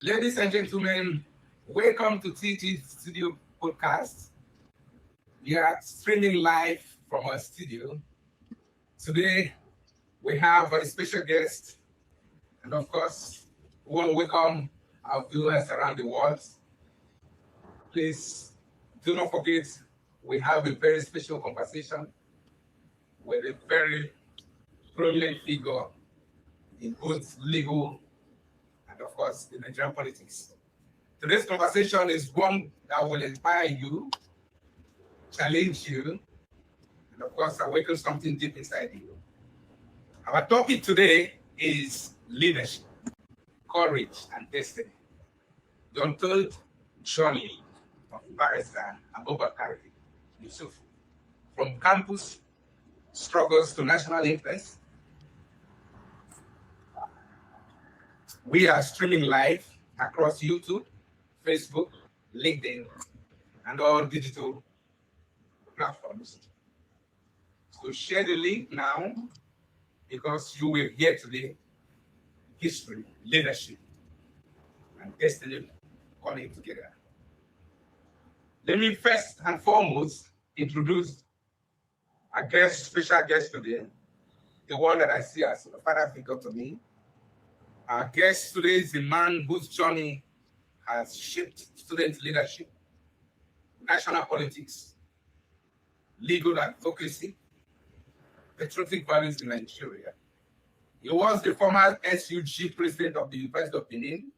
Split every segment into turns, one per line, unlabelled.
Ladies and gentlemen, welcome to TT Studio Podcast. We are streaming live from our studio. Today, we have a special guest, and of course, we want to welcome our viewers around the world. Please do not forget, we have a very special conversation with a very prominent figure in both legal and, of course, in Nigerian politics. Today's conversation is one that will inspire you, challenge you, and of course, awaken something deep inside you. Our topic today is leadership, courage, and destiny. The untold journey of barrister Abubakar Yesufu, from campus struggles to national influence. We are streaming live across YouTube, Facebook, LinkedIn, and all digital platforms. So share the link now because you will hear today history, leadership, and destiny coming together. Let me first and foremost introduce our special guest today, the one that I see as a father figure to me. Our guest today is a man whose journey has shaped student leadership, national politics, legal advocacy, patriotic values in Nigeria. He was the former SUG President of the University of Benin,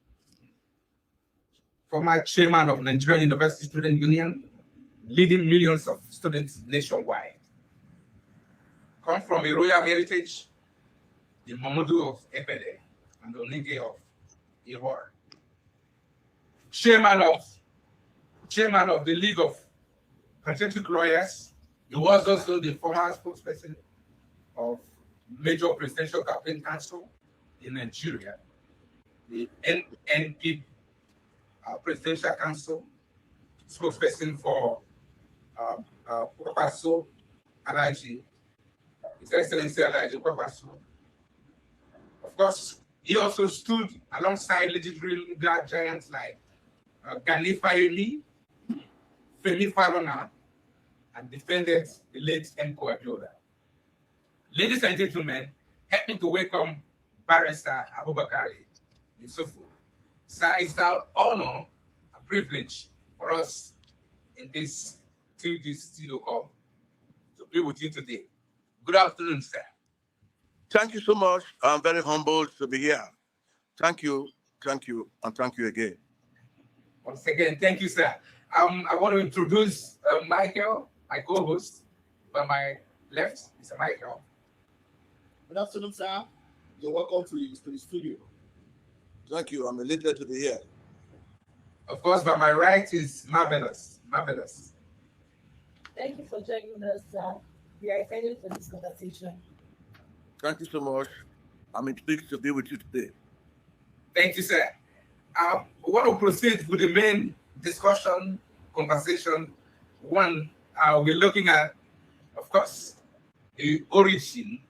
former chairman of Nigerian University Student Union, leading millions of students nationwide. Come from a royal heritage, the Mamudu of Ebede and the Onige of Ihor. Chairman of the League of Patriotic Lawyers. He was also the former spokesperson of Major Presidential Campaign Council in Nigeria, the NP Presidential Council, spokesperson for Professor Alaji, His Excellency Alaji Professor. Of course, he also stood alongside legendary legal giants like Gani Fayemi, Femi Falana, and defended the late Nko Abiola. Ladies and gentlemen, help me to welcome Barrister Abubakar Yesufu. Sir, it's our honor and privilege for us in this studio call to be with you today. Good afternoon, sir.
Thank you so much. I'm very humbled to be here. Thank you, and thank you again.
Once again, thank you, sir. I want to introduce Michael, my co-host. By my left, Mr. Michael.
Good afternoon, sir. You're welcome to the studio.
Thank you. I'm elated to be here.
Of course, by my right is Marvelous.
Thank you for joining us, sir. We are excited for this conversation.
Thank you so much. I'm pleased to be with you today.
Thank you, sir. I want to proceed with the main discussion, conversation. One, we're looking at, of course, the origin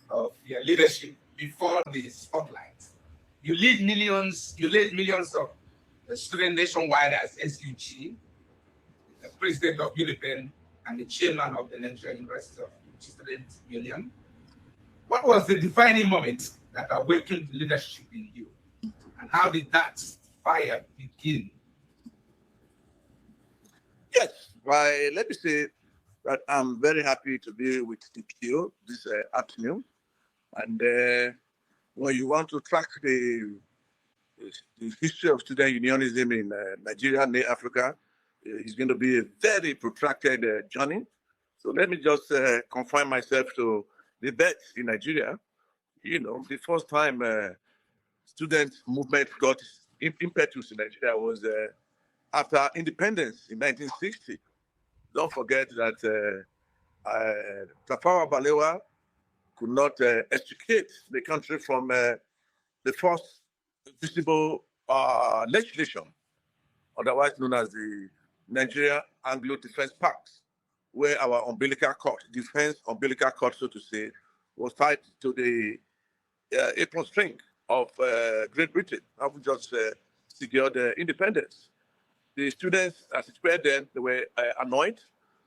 of your leadership before the spotlight. You lead millions of students nationwide as SUG, the president of UNIBEN, and the chairman of the Nigerian University Student Union. What was the defining moment that awakened leadership in you? And how did that fire begin?
Yes, let me say that I'm very happy to be with you this afternoon. And when you want to track the history of student unionism in Nigeria and Africa, it's going to be a very protracted journey. So let me just confine myself to the birth in Nigeria. You know, the first time student movement got impetus in Nigeria was after independence in 1960. Don't forget that Tafawa Balewa could not extricate the country from the first visible legislation, otherwise known as the Nigeria Anglo Defense Pact, where our umbilical cord, defense umbilical cord, so to say, was tied to the apron string of Great Britain. I would just secured independence. The students, as it were then, they were annoyed.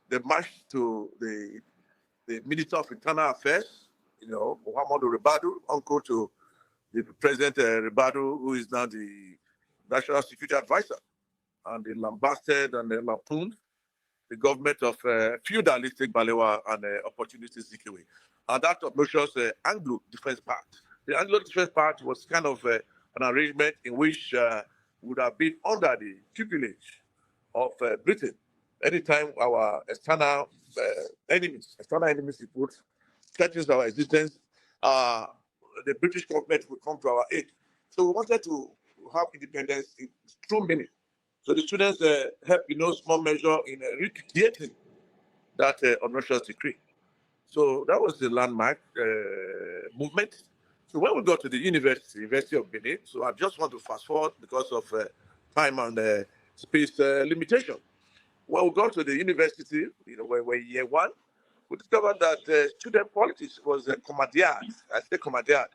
They marched to the Minister of Internal Affairs, Muhammadu Ribadu, uncle to the President Ribadu, who is now the National Security Advisor, and they lambasted and they lampooned the government of feudalistic Balewa and opportunity Zikiwe. And that obnoxious Anglo Defense Part. The Anglo Defense Part was kind of an arrangement in which would have been under the tutelage of Britain. Anytime our external enemies would threaten our existence, the British government would come to our aid. So we wanted to have independence in true meaning. So the students helped in no small measure in recreating that obnoxious decree. So that was the landmark movement. So when we got to the University of Benin, so I just want to fast forward because of time and space limitation. When we got to the university, when we were year one, we discovered that student politics was commandeered, I say commandeered,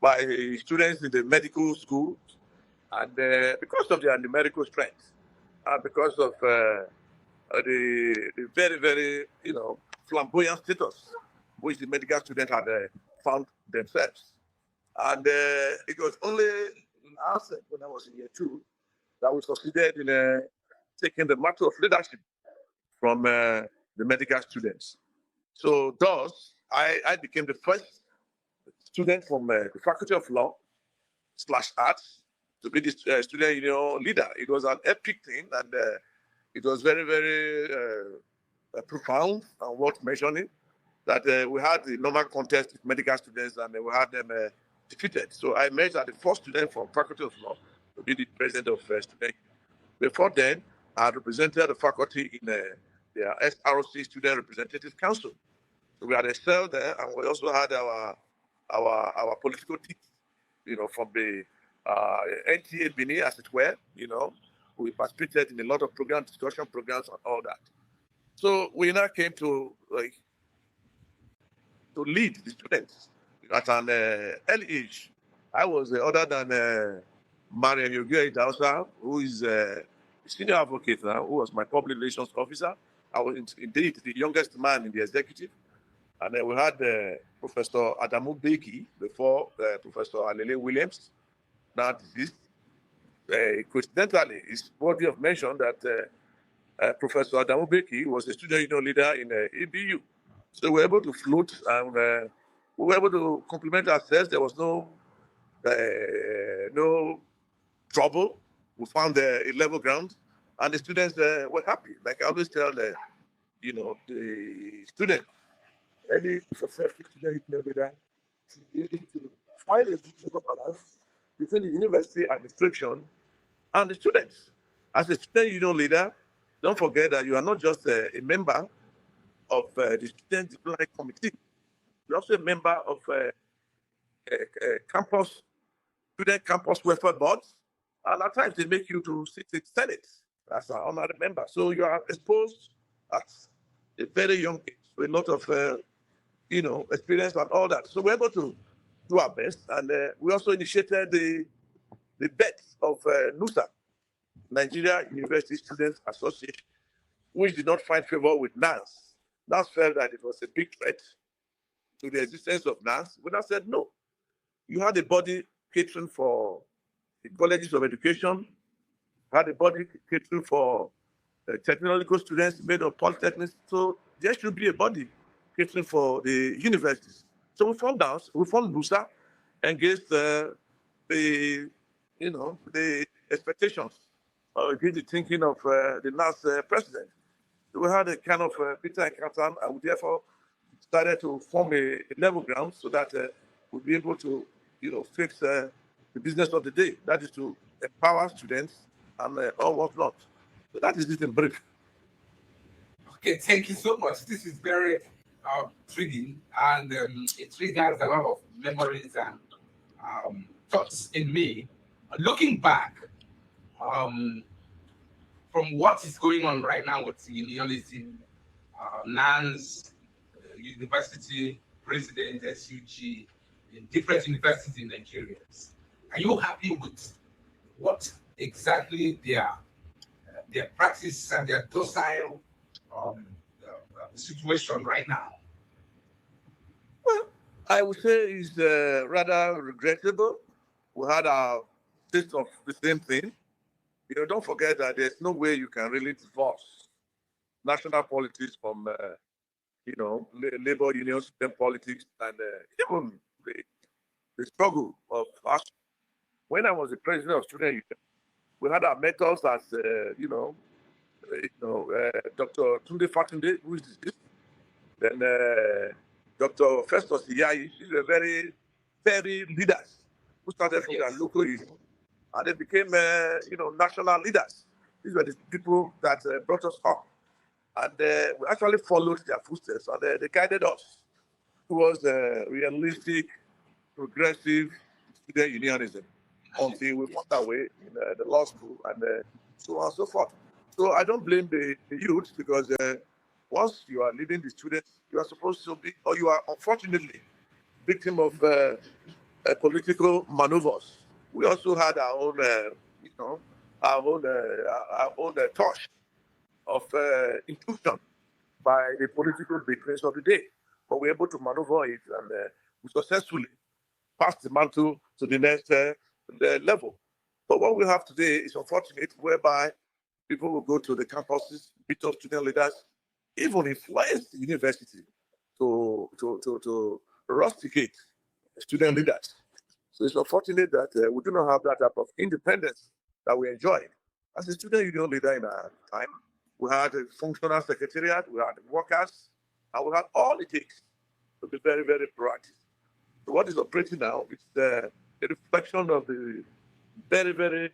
by students in the medical school, and because of their numerical strength, and because of the very, very, flamboyant status which the medical students had found themselves. And it was only in ASEC, when I was in year two, that we succeeded in taking the matter of leadership from the medical students. So thus, I became the first student from the Faculty of Law / Arts to be the student union leader. It was an epic thing, and it was very, very profound and worth mentioning that we had the normal contest with medical students, and we had them defeated. So I emerged as the first student from Faculty of Law to be the president of student. Before then, I represented the faculty in the SROC Student Representative Council. So we had excelled there, and we also had our political team, from the NTA Benin, as it were. We participated in a lot of programs, discussion programs, and all that. So we now came to lead the students at an early age. I was other than Mariam Yogia Idausa, who is a senior advocate now, who was my public relations officer. I was indeed the youngest man in the executive. And then we had Professor Adamu Beki before Professor Alele Williams. Now deceased. Coincidentally, it's worthy of mention that Professor Adamu Beki was a student union leader in EBU. So we were able to float, and we were able to complement ourselves. There was no trouble. We found a level ground, and the students were happy. Like I always tell the student, any successful student leader, to find a good balance between the university administration and the students. As a student union leader, don't forget that you are not just a member of the student disciplinary committee. You're also a member of student campus welfare boards, and at times they make you to sit in Senate as an honorary member. So you are exposed at a very young age to a lot of experience and all that. So we're able to do our best, and we also initiated the birth of NUSA, Nigeria University Students Association, which did not find favor with NANS. NANS felt that it was a big threat to the existence of NANS. We now said, no, you had a body catering for the colleges of education, had a body catering for technological students made of polytechnics, so there should be a body catering for the universities. So we formed NUSA, engaged the expectations, against the thinking of the last president. So we had a kind of bitter encounter, and we therefore started to form a level ground so that we'll be able to, fix the business of the day. That is to empower students and all whatnot. So that is it in brief.
Okay, thank you so much. This is very intriguing, and it triggers a lot of memories and thoughts in me. Looking back, from what is going on right now with unionism, NANS, University President, SUG, in different universities in Nigeria, are you happy with what exactly their practice and their docile situation right now?
Well, I would say it's rather regrettable. We had our taste of the same thing. Don't forget that there's no way you can really divorce national politics from, labor unions, student politics, and even the struggle of us. When I was the president of student union, we had our mentors as, Dr. Tunde Fatunde, who is deceased, then Dr. Festus Iyayi. These were very, very leaders who started from their local union, and they became, national leaders. These were the people that brought us up. And we actually followed their footsteps, and they guided us towards realistic, progressive student unionism until we walked our way in the law school and so on and so forth. So I don't blame the youth, because once you are leading the students, you are supposed to be, or you are unfortunately victim of political maneuvers. We also had our own, our own touch of inclusion by the political victims of the day. But we're able to maneuver it, and we successfully passed the mantle to the next level. But what we have today is unfortunate, whereby people will go to the campuses, meet up student leaders, even influence the university to rusticate student leaders. So it's unfortunate that we do not have that type of independence that we enjoyed. As a student union leader in our time, we had a functional secretariat, we had workers, and we had all it takes to be very, very proactive. So what is operating now is a reflection of the very, very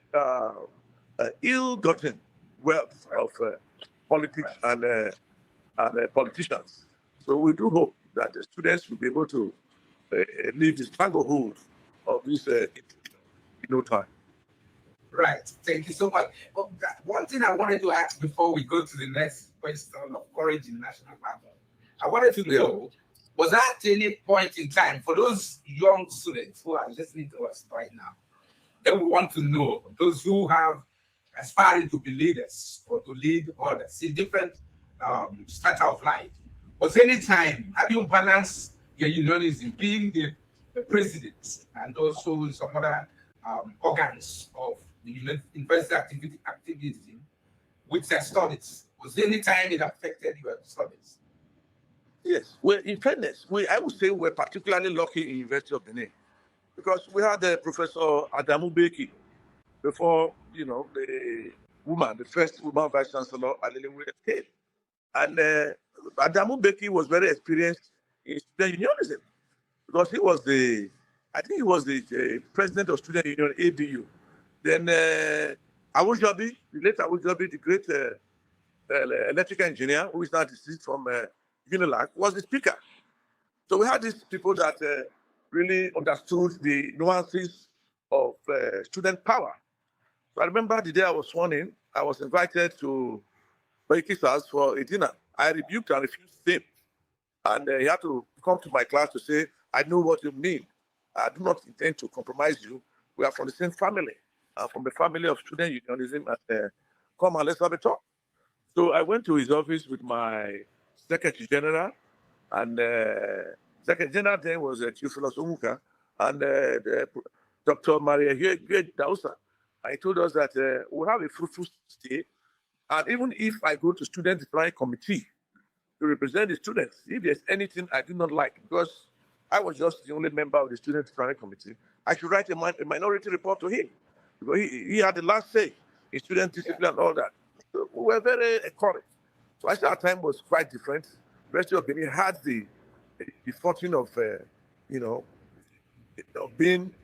ill-gotten wealth of politics and politicians. So we do hope that the students will be able to leave the stranglehold of this in no time.
Right. Thank you so much. But one thing I wanted to ask before we go to the next question of courage in national battle, I wanted to know, was there at any point in time, for those young students who are listening to us right now, they would want to know, those who have aspiring to be leaders or to lead others in different strata of life, was any time have you balanced your unionism, being the president and also some other organs of the university activism with their studies? Was there any time it affected your studies?
Yes. Well, in fairness, I would say we're particularly lucky in University of Benin, because we had Professor Adamu Beki before, the first woman vice chancellor, Alelewe came. And Adamu Beki was very experienced in student unionism, because he was the president of student union, ABU. Then Awujabi, the late Awujabi, the great electrical engineer, who is now deceased from Unilag, was the speaker. So we had these people that really understood the nuances of student power. So I remember the day I was sworn in, I was invited to Baiki's house for a dinner. I rebuked and refused him. And he had to come to my class to say, I know what you mean. I do not intend to compromise you. We are from the same family, from the family of student unionism, and come and let's have a talk. So I went to his office with my Secretary General, and Secretary General then was Theophilus Omuka, and Dr. Maria Dausa. I told us that we'll have a fruitful stay, and even if I go to Student Disciplinary Committee to represent the students, if there's anything I do not like, because I was just the only member of the Student Disciplinary Committee, I should write a minority report to him, because he had the last say in student discipline and all that. So we were very encouraged. So I said our time was quite different. The rest of Benin had the fortune of, being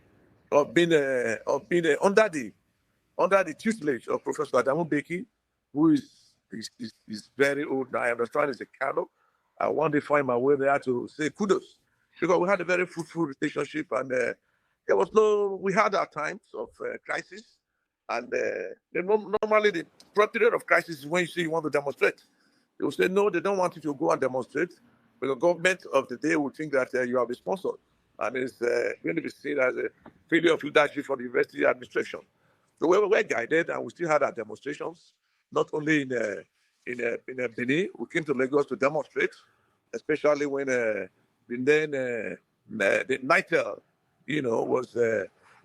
under the tutelage of Professor Adamu Beki, who is very old now. I understand he's a Kano. I one day find my way there to say kudos, because we had a very fruitful relationship, and we had our times of crisis, and normally the period of crisis is when you say you want to demonstrate. They will say, no, they don't want you to go and demonstrate, but the government of the day will think that you have been sponsored, and it's going to be seen as a failure of leadership for the university administration. So we were guided, and we still had our demonstrations, not only in Benin. We came to Lagos to demonstrate, especially when the NITEL,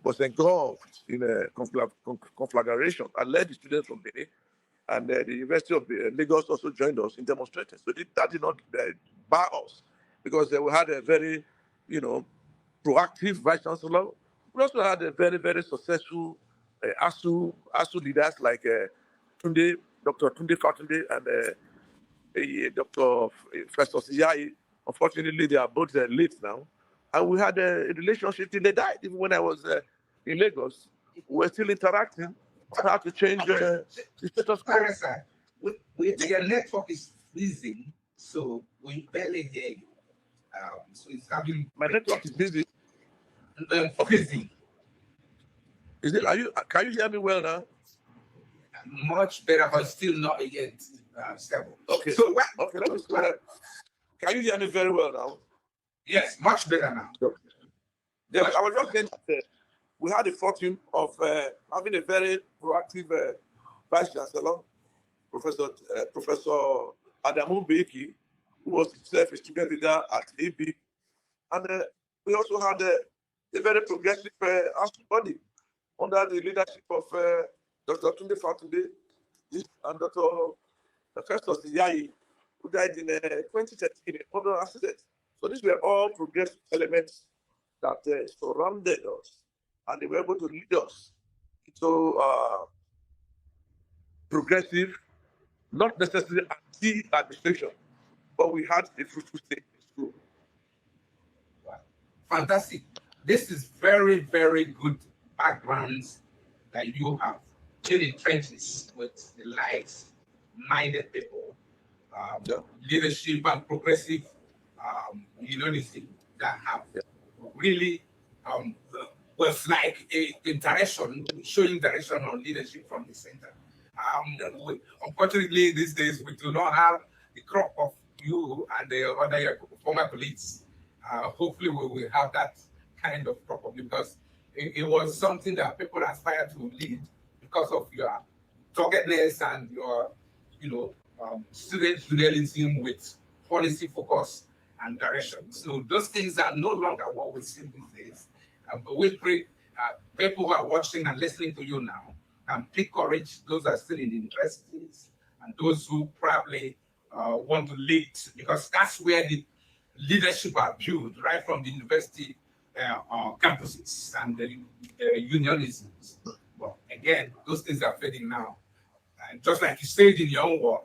was engulfed in a conflagration. I led the students from Benin, and the University of Lagos also joined us in demonstrating. So that did not bar us, because we had a very, proactive vice chancellor. We also had a very, very successful ASU leaders like Dr. Tunde Fatunde and Dr. Festus Yai. Unfortunately, they are both late now. And we had a relationship till they died. Even when I was in Lagos, we were still interacting. How to change the status quo.
Sir, your network is freezing, so we barely hear you. So it's having
My network is busy.
freezing.
Is it? Can you hear me well now?
Much better, but still not yet stable.
Okay.
So
Okay. Let me start. Can you hear me very well now?
yes, much better now.
Yeah, I was just saying that we had the fortune of having a very proactive vice chancellor, Professor Adamu Beki, who was himself a student leader at AB, and we also had a very progressive body under the leadership of Dr. Tunde Fatunde and Dr. Festus Yai, who died in 2013 in a motor accident. So these were all progressive elements that surrounded us, and they were able to lead us into progressive, not necessarily anti-administration, but we had a fruitful state in school.
Fantastic. This is very, very good backgrounds that you have. In the trenches with the like-minded people, leadership and progressive unity that have really was like a direction, showing direction on leadership from the center. Unfortunately, these days we do not have the crop of you and the other former colleagues. Hopefully, we will have that kind of crop of you, because it was something that people aspire to lead because of your doggedness and your, student fidelity with policy focus and direction. So those things are no longer what we see these days. But we pray people who are watching and listening to you now can take courage, those are still in the universities and those who probably want to lead, because that's where the leadership are built, right from the university campuses and the unionisms. Well, again, those things are fading now. And just like you said in your own word,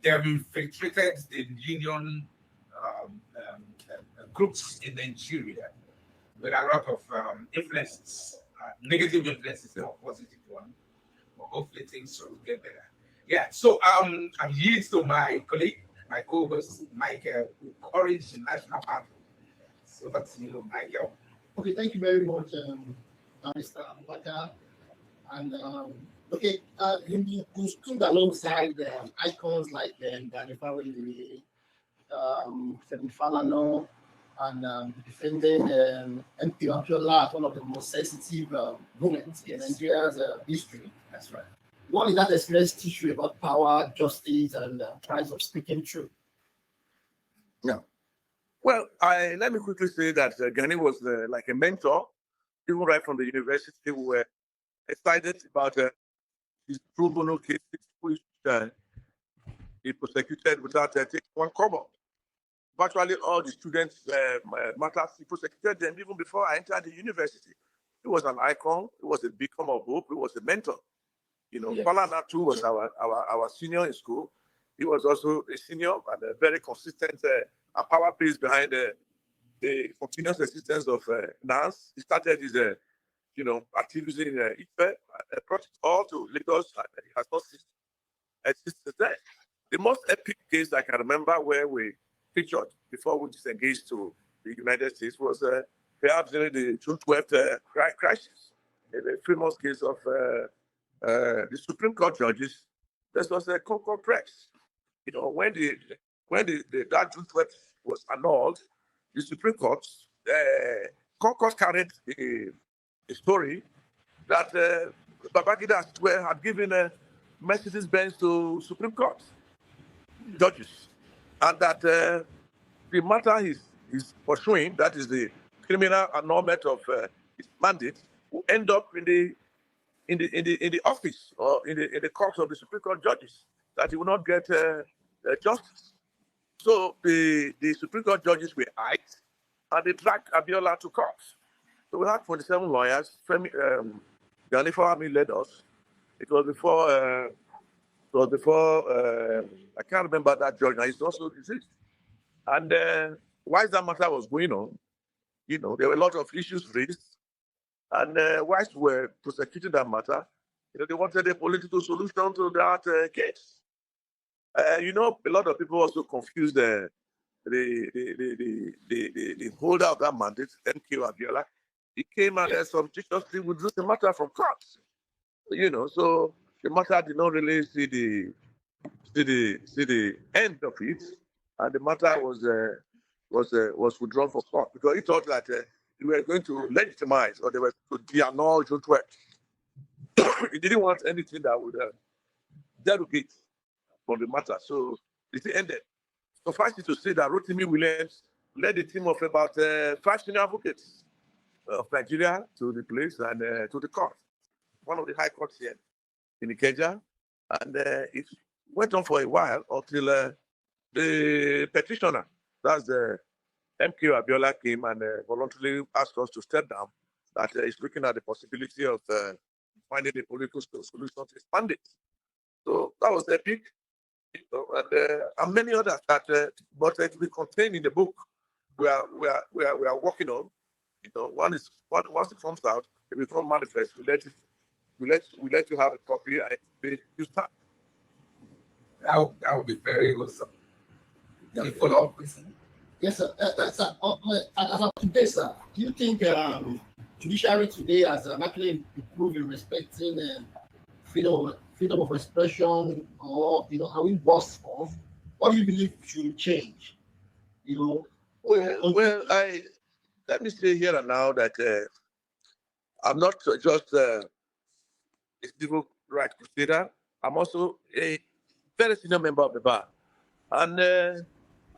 they have infiltrated the union groups in Nigeria with a lot of influences, negative influences, not positive one. But hopefully things will get better. Yeah, so I'm yielding to my colleague, my co-host, Michael, with Courage National Party. So that's you, Michael.
Okay, thank you very much, Mr. Abubakar. And you stood alongside icons like Gani Fawzi, Femi Falana, and defending MP Abiola as one of the most sensitive moments in Nigeria's history. That's right. What did that experience teach you about power, justice, and price of speaking truth?
Yeah. Well, let me quickly say that Gani was like a mentor, even right from the university. We were excited about his pro bono cases, which he prosecuted without taking one kobo. Virtually all the students matters, he prosecuted them even before I entered the university. He was an icon. He was a beacon of hope. He was a mentor.
Yes.
Falana too was our senior in school. He was also a senior and a very consistent power piece behind the continuous existence of NANS. He started his activism in Ife, brought it all to Lagos, and he has not existed there. The most epic case I can remember where we featured before we disengaged to the United States was perhaps during the June 12th crisis, the famous case of the Supreme Court judges. This was a Concord press. When that June 12th was annulled, the Supreme Court, Concord carried a story that Babangida had given a Mercedes-Benz to Supreme Court judges, and that the matter is pursuing, that is the criminal annulment of his mandate, will end up in the office or in the court of the Supreme Court judges, that he will not get justice. So the Supreme Court judges were hyped, and they dragged Abiola to court. So we had 27 lawyers. Femi Ganifawami led us. It was before. I can't remember that judge. Now he's also deceased. And whilst that matter was going on, there were a lot of issues raised. And whilst we were prosecuting that matter, they wanted a political solution to that case. A lot of people also confused the holder of that mandate, MK Abiola. He came and surreptitiously withdrew the matter from court. So the matter did not really see the end of it, and the matter was withdrawn from court because he thought that they were going to legitimize or they were to de-annul June 12th. He didn't want anything that would derogate from the matter, so it ended. Suffice it to say that Rotimi Williams led a team of about 5 senior advocates of Nigeria to the place and to the court, one of the high courts here in Ikeja, and it went on for a while until the petitioner, that's the MK Abiola, came and voluntarily asked us to step down, that he's looking at the possibility of finding a political solution to his mandate. So that was epic, and many others that, but it will be contained in the book we are working on. Once it comes out, it will become manifest. We let you have a copy. You start.
That would be very awesome. Can you follow up, please?
Yes, sir. Sir, as of today, sir, do you think judiciary today has actually improved in respecting freedom of expression, or are we worse off? What do you believe should change?
Well, let me say here and now that I'm not just a civil rights crusader. I'm also a very senior member of the bar, and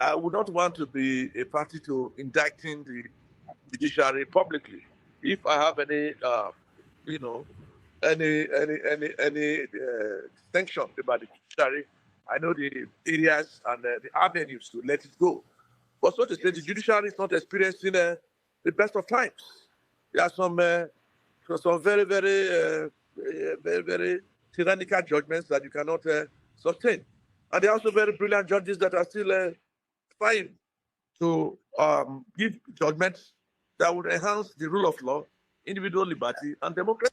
I would not want to be a party to indicting the judiciary publicly. If I have any, any sanction about the judiciary, I know the areas and the avenues to let it go. But so to say, the judiciary is not experiencing the best of times. There are some very, very, very, very tyrannical judgments that you cannot sustain. And there are also very brilliant judges that are still trying to give judgments that would enhance the rule of law, individual liberty, and democracy.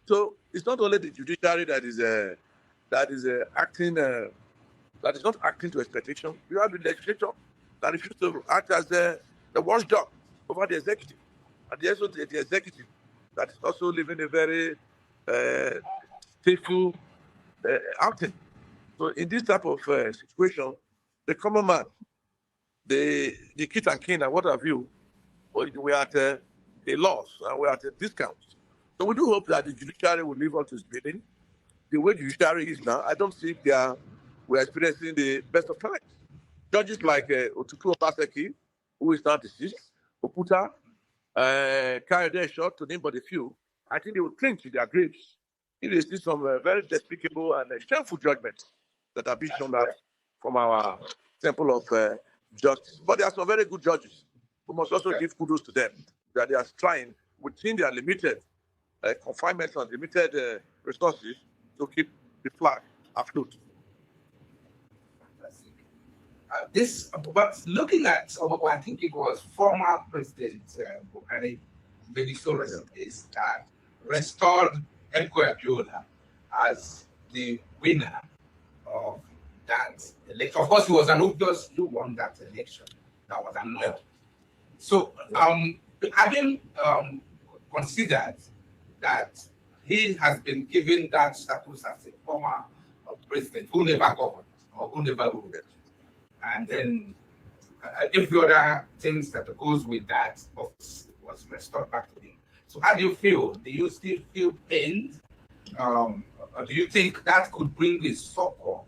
So it's not only the judiciary that is acting, that is not acting to expectation. You have the legislature that refuses to act as the watchdog over the executive, and there's also the executive that is also living a very faithful outing. So in this type of situation, the common man, the kit and kin and what have you, we are at a loss and we are at a discount. So we do hope that the judiciary will live up to its bidding. The way the judiciary is now, I don't think we're experiencing the best of times. Judges like Otutu Obaseki, who is now deceased, Oputa, Kayode Short, to name but a few, I think they will cling to their graves if they see some very despicable and shameful judgments that are being shown out from our temple of justice. But there are some very good judges. We must also give kudos to them that they are trying within their limited confinement and limited resources to keep the flag afloat.
But looking at, I think it was former President Buhari, Benito is that restored Emko Abiola as the winner of that election. Of course, he was an obvious who won that election. That was another. So, having considered that he has been given that status as a former president who never governed or who never ruled, and then if the other things that goes with that was restored back to him. So how do you feel? Do you still feel pain? Or do you think that could bring a succor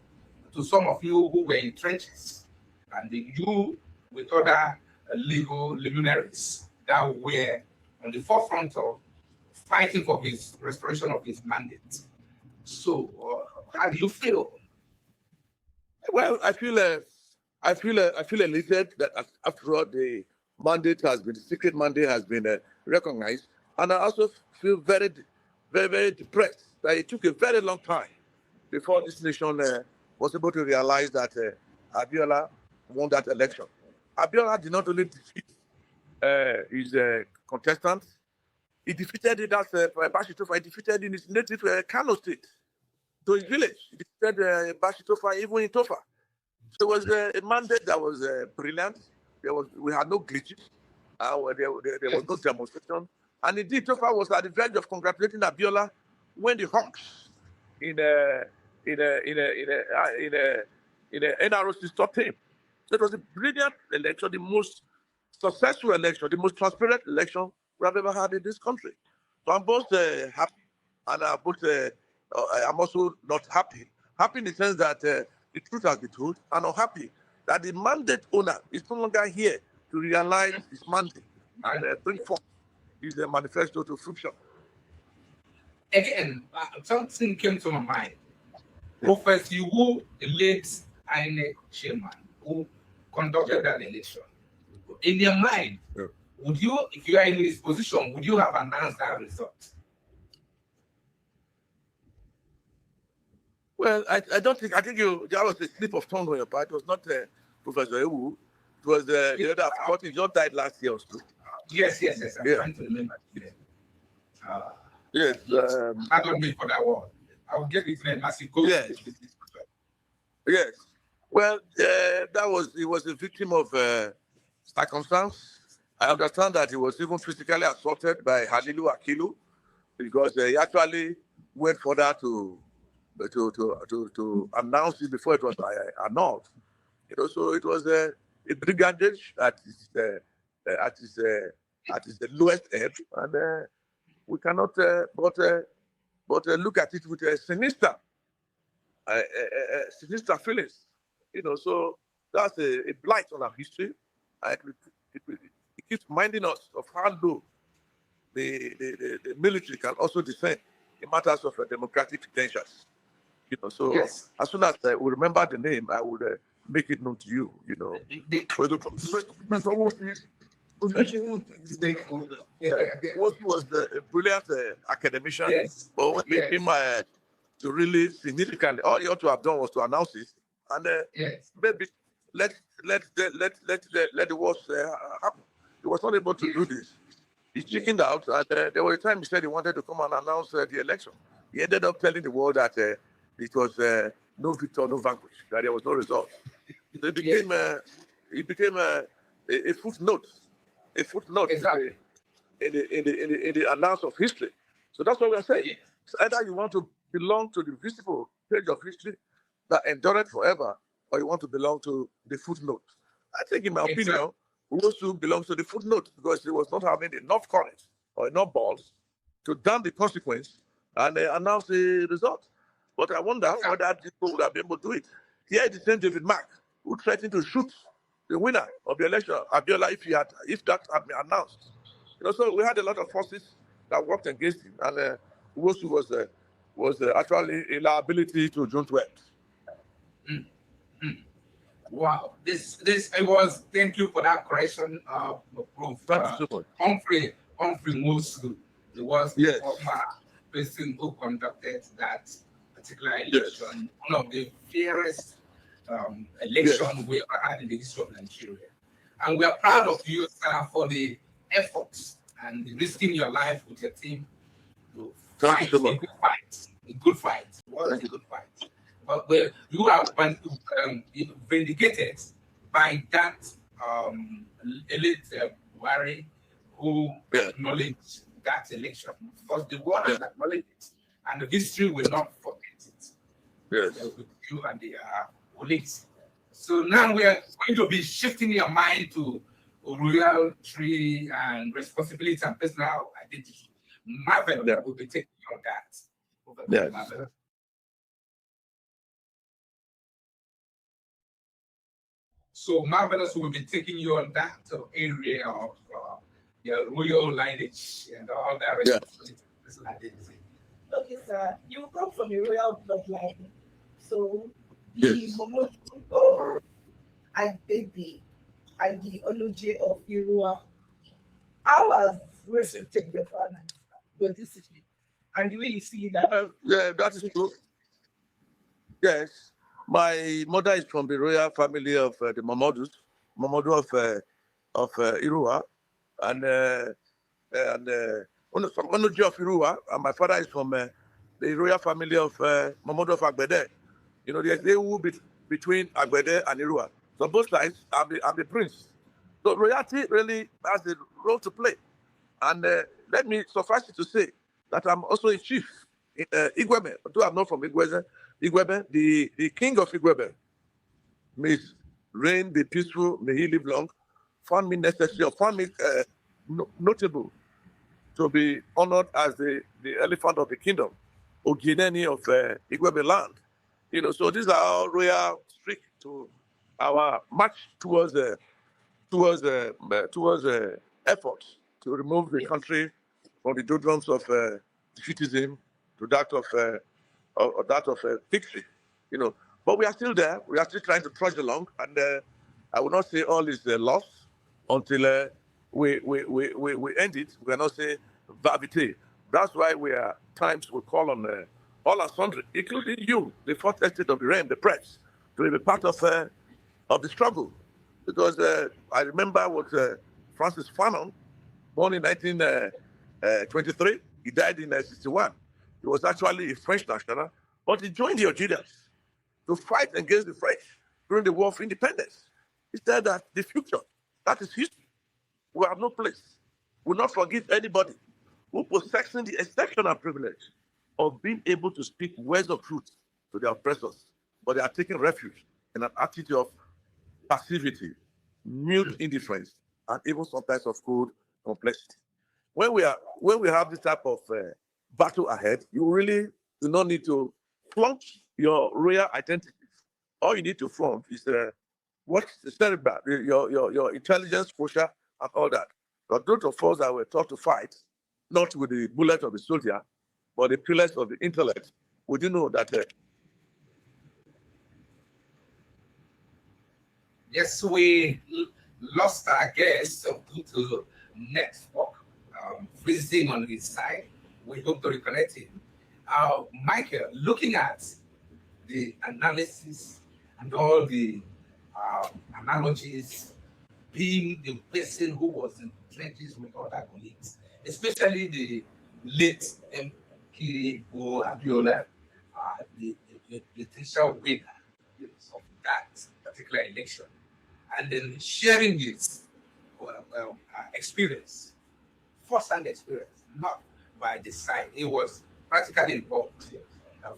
to some of you who were in trenches and you with other legal luminaries that were on the forefront of fighting for his restoration of his mandate? So how do you feel?
Well, I feel elated that after all the secret mandate has been recognized, and I also feel very depressed that it took a very long time before this nation was able to realize that Abiola won that election. Abiola did not only defeat his contestant, he defeated it as Bashitofa. He defeated in his native Kano state, to his village. He defeated Bashitofa even in Tofa. So it was a mandate that was brilliant. We had no glitches. There was no demonstration. And indeed, Tofa was at the verge of congratulating Abiola when the Hawks in a NRC stopped him. That was a brilliant election, the most successful election, the most transparent election we have ever had in this country. So I'm both happy, and I'm also not happy. Happy in the sense that the truth has been told, and unhappy that the mandate owner is no longer here to realize his mandate and bring forth his manifesto to fruition.
Again, something came to my mind. Professor Iwu, the late INEC chairman, who conducted that election. In your mind, would you, if you are in his position, would you have announced that result?
Well, I think that was a slip of tongue on your part. It was not Professor Iwu. It was the other party. He just died last year or so.
Yes. I'm trying to remember.
Yes.
Pardon me for that word. I will get his name as he goes.
Yes. Well, he was a victim of circumstance. I understand that he was even physically assaulted by Halilu Akilu because he actually went further to announce it before it was annulled. So it was a brigandage at its lowest ebb, and we cannot but look at it with a sinister feelings. So that's a blight on our history. It keeps reminding us of how low the military can also defend in matters of democratic credentials. So
yes.
As soon as we remember the name, I would make it known to you. What was the brilliant academician?
Yes.
But what made him to really significantly, all he ought to have done was to announce it, and maybe let the worst happen. He was not able to do this. He chickened out, and there was a time he said he wanted to come and announce the election. He ended up telling the world that it was no victor, no vanquish, that there was no result. It became a footnote.
Exactly.
in the annals of history. So that's what we are saying.
Yes.
So either you want to belong to the visible page of history that endured forever, or you want to belong to the footnote. I think, in my opinion, Yusuf belongs to the footnote because he was not having enough courage or enough balls to damn the consequence and announce the result. But I wonder whether people would have been able to do it. Here is the same David Mark who threatened to shoot the winner of the election, Abiola, if that had been announced. So we had a lot of forces that worked against him, and Yusuf was actually a liability to June 12th.
Wow, this it was. Thank you for that correction, Prof. Humphrey Mosu. It was the former person who conducted that particular election, one of the fairest elections we ever had in the history of Nigeria. And we are proud of you, sir, for the efforts and risking your life with your team to fight a good fight. It was a good fight. But you have been vindicated by that elite Buhari who acknowledged that election. Because the world has acknowledged it, and the history will not forget it.
Yes.
With you and the colleagues. So now we are going to be shifting your mind to royalty and responsibility and personal identity. Marvelous will be taking your that.
Yes.
Marvelous. So Marvelous will be taking you on that area of your royal lineage and all that responsibility.
Okay, sir. You come from a royal bloodline. So
Yes.
Momodu and Baby and the Oloje of Irua. How was Wilson take your father? But this is and the way you see that.
Yeah, that is true. Yes. My mother is from the royal family of the Momodu of Irua, and Onoji of Irua, and my father is from the royal family of Momodu of Agbede. You know, they will be between Agbede and Irua. So both sides, I'm the prince. So royalty really has a role to play. And let me suffice it to say that I'm also a chief in Igwebe. Although I'm not from Igwebe, the king of Igwebe, may his reign be peaceful, may he live long, found me necessary, or found me notable to be honored as the elephant of the kingdom, Ogineni of Igwebe land. You know, so these are our royal streak to our march towards efforts to remove the country from the doldrums of defeatism to that of victory. You know, but we are still there. We are still trying to trudge along, and I will not say all is lost until we end it. We cannot say vavite. That's why we are times we call on all our sundry, including you, the fourth estate of the realm, the press, to be part of the struggle. Because I remember what Francis Fanon, born in 1923, he died in 1961. He was actually a French national, but he joined the Algerians to fight against the French during the War of Independence. He said that the future, that is history, we have no place. We will not forgive anybody who possessing the exceptional privilege of being able to speak words of truth to their oppressors, but they are taking refuge in an attitude of passivity, mute indifference, and even sometimes of cold complexity. When we have this type of battle ahead, you really do not need to flaunt your royal identity. All you need to flaunt is what's the cerebral, your intelligence, quotient, and all that. But those of us that were taught to fight, not with the bullet of the soldier, but the pillars of the intellect, we do know that.
Yes, we lost our guest due to network freezing on his side. We hope to reconnect him. Michael, looking at the analysis and all the analogies, being the person who was in trenches with other colleagues, especially the late MK Abiola, the potential winner of that particular election, and then sharing his experience, first-hand experience, not by the side. It was practically involved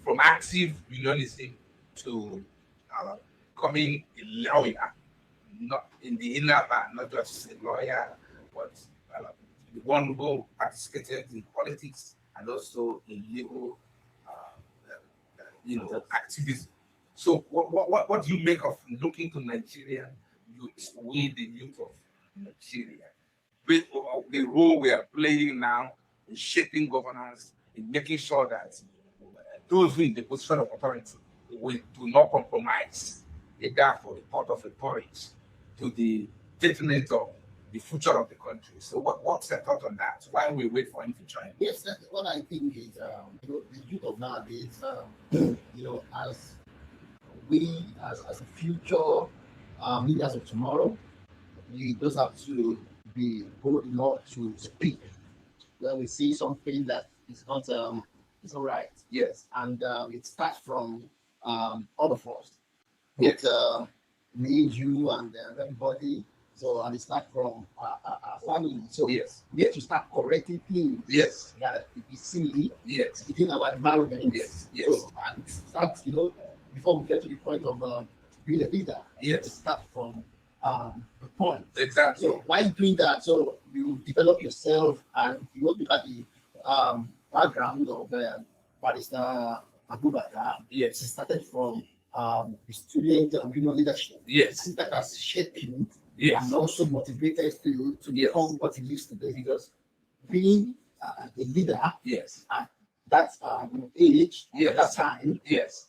from active unionism to becoming a lawyer, not in the inner part, not just a lawyer, but the one who participated in politics and also in legal, activism. So, what do you make of looking to Nigeria youth, we the youth of Nigeria, with the role we are playing now in shaping governance, in making sure that those who in the position of authority will do not compromise the gap for the pot of the porridge to the detriment of the future of the country. So what's your thought on that? Why we wait for him to join?
Yes, that's what I think is, the youth of nowadays, as we, as a future leaders of tomorrow, we just have to be bold enough to speak when we see something that is not right.
Yes.
And it starts from all of us.
Yes.
Me, you, and everybody. So, and it starts from our family. So,
yes,
we have to start correcting things.
Yes.
That we see.
Yes.
Within our environment.
Yes. Yes.
So, and start, before we get to the point of being a leader.
Yes.
Start from the point.
Exactly.
So while doing that, so you develop yourself and you look at the background of Barrister Abubakar.
Yes.
It started from the student union leadership.
Yes.
That has shaped him
Yes.
and also motivated to
Yes.
become what he used to be. Because being a leader
Yes.
at that age,
Yes.
at that time,
Yes.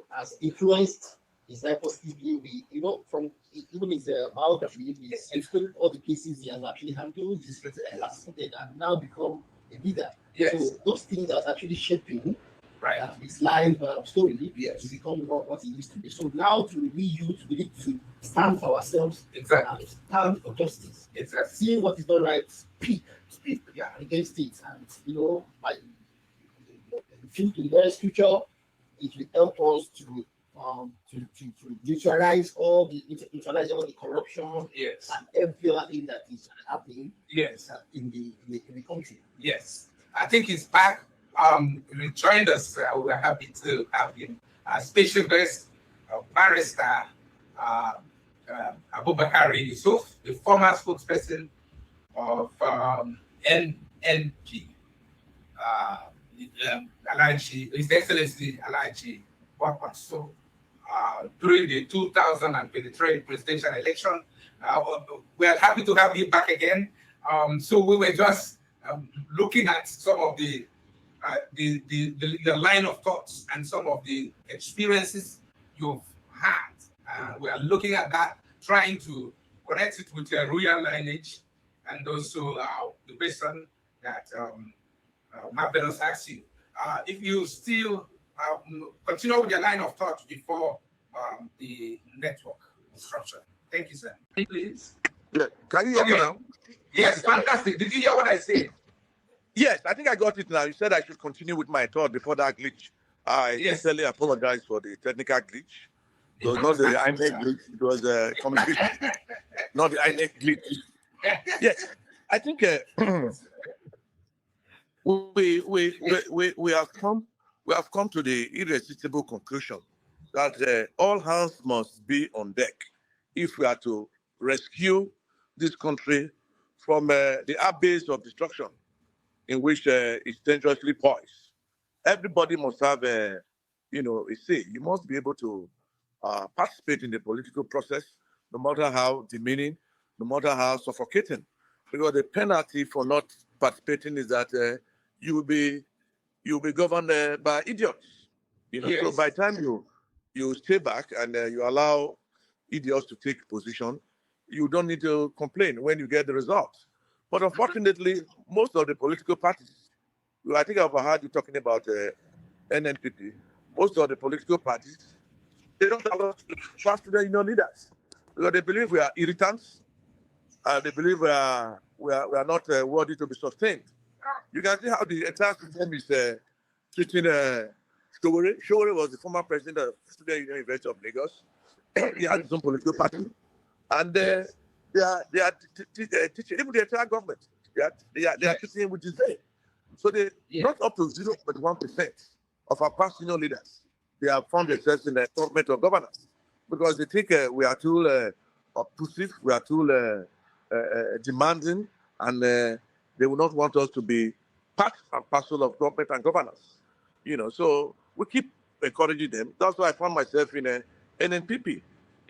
has influenced his life positively. From even his biography, he's explained all the cases he has actually handled, he's assisted and now become a leader.
Yes.
So those things are actually shaping
Right.
his life story
Yes.
to become what he used to be. So now to be youth, we need to stand for ourselves,
Exactly.
stand for justice.
Exactly.
Seeing what is not right, speak
Yeah.
against it, and by the nearest future, it will help us to neutralize all the corruption
Yes.
and every other thing that is happening
Yes.
in the country.
Yes. I think he's back. He joined us. We're happy to have him. Special guest, Barrister Abubakar Yesufu, the former spokesperson of NNP. His Excellency Alaji Wakwaso, during the 2023 presidential election. We are happy to have you back again. So we were just looking at some of the line of thoughts and some of the experiences you've had. We are looking at that, trying to connect it with your royal lineage, and also the question that Marvelous asked you. If you still continue with your line of thought before the network structure. Thank you, sir. Please.
Yeah. Can you hear me now?
Yes, fantastic. Did you hear what I said?
Yes, I think I got it now. You said I should continue with my thought before that glitch. I sincerely apologize for the technical glitch. It was not the INEC glitch, it was a communication, not the INEC glitch. Yes, I think we have come to the irresistible conclusion that all hands must be on deck if we are to rescue this country from the abyss of destruction in which it's dangerously poised. Everybody must have a say. You must be able to participate in the political process, no matter how demeaning, no matter how suffocating. Because the penalty for not participating is that you'll be governed by idiots.
Yes.
So by the time you stay back and you allow idiots to take position, you don't need to complain when you get the results. But unfortunately, most of the political parties, I think I've heard you talking about NNPP, most of the political parties, they don't allow us to trust their leaders because they believe we are irritants and they believe we are not worthy to be sustained. You can see how the entire system is treating Showore. Showore was the former president of Student University of Lagos. He has his own political party. And they are teaching, even the entire government, they are treating him with disdain. So they not up to 0.1% of our past senior leaders, they have found themselves in the government of governance because they think we are too obtrusive, we are too demanding, and they will not want us to be part and parcel of government and governance. So we keep encouraging them. That's why I found myself in a NNPP,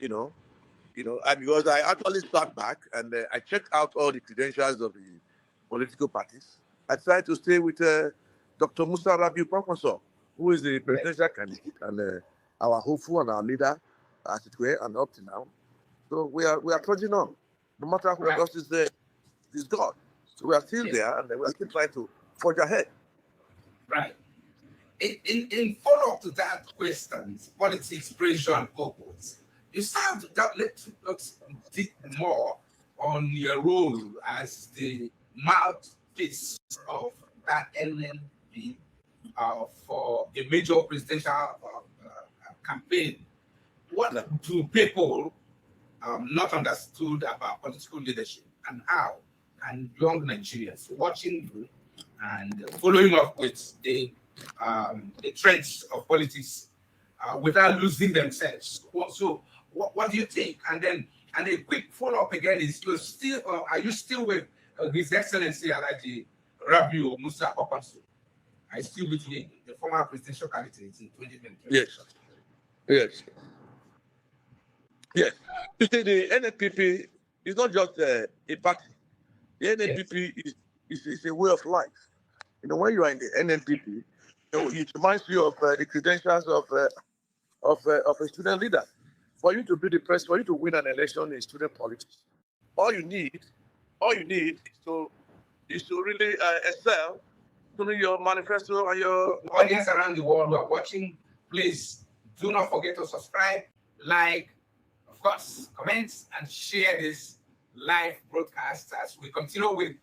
and because I actually sat back and I checked out all the credentials of the political parties. I tried to stay with Dr. Musa Rabiu Kwankwaso, who is the presidential candidate and our hopeful and our leader, as it were, and up to now. So we are trudging on. No matter who else is there, is God. So we are still there and we are still trying to forge ahead.
Right. In follow-up to that question, politics, pressure, and purpose, you start to let's dig more on your role as the mouthpiece of that NNP for a major presidential campaign. What do people not understood about political leadership, and how can young Nigerians watching you and following up with the trends of politics without losing themselves? So what do you think? And a quick follow-up again is, are you still with His Excellency Alaji Rabiu Musa Okansu. I still with him, the former presidential candidate in 2023.
Yes. Yes. Yes. You see, the NNPP is not just a party. The NNPP is a way of life. You know, when you are in the NNPP, you know, it reminds you of the credentials of a student leader. For you to be the president, for you to win an election in student politics, all you need is to really excel through your manifesto and your
audience around the world who are watching. Please do not forget to subscribe, like, of course, comments, and share this live broadcast as we continue with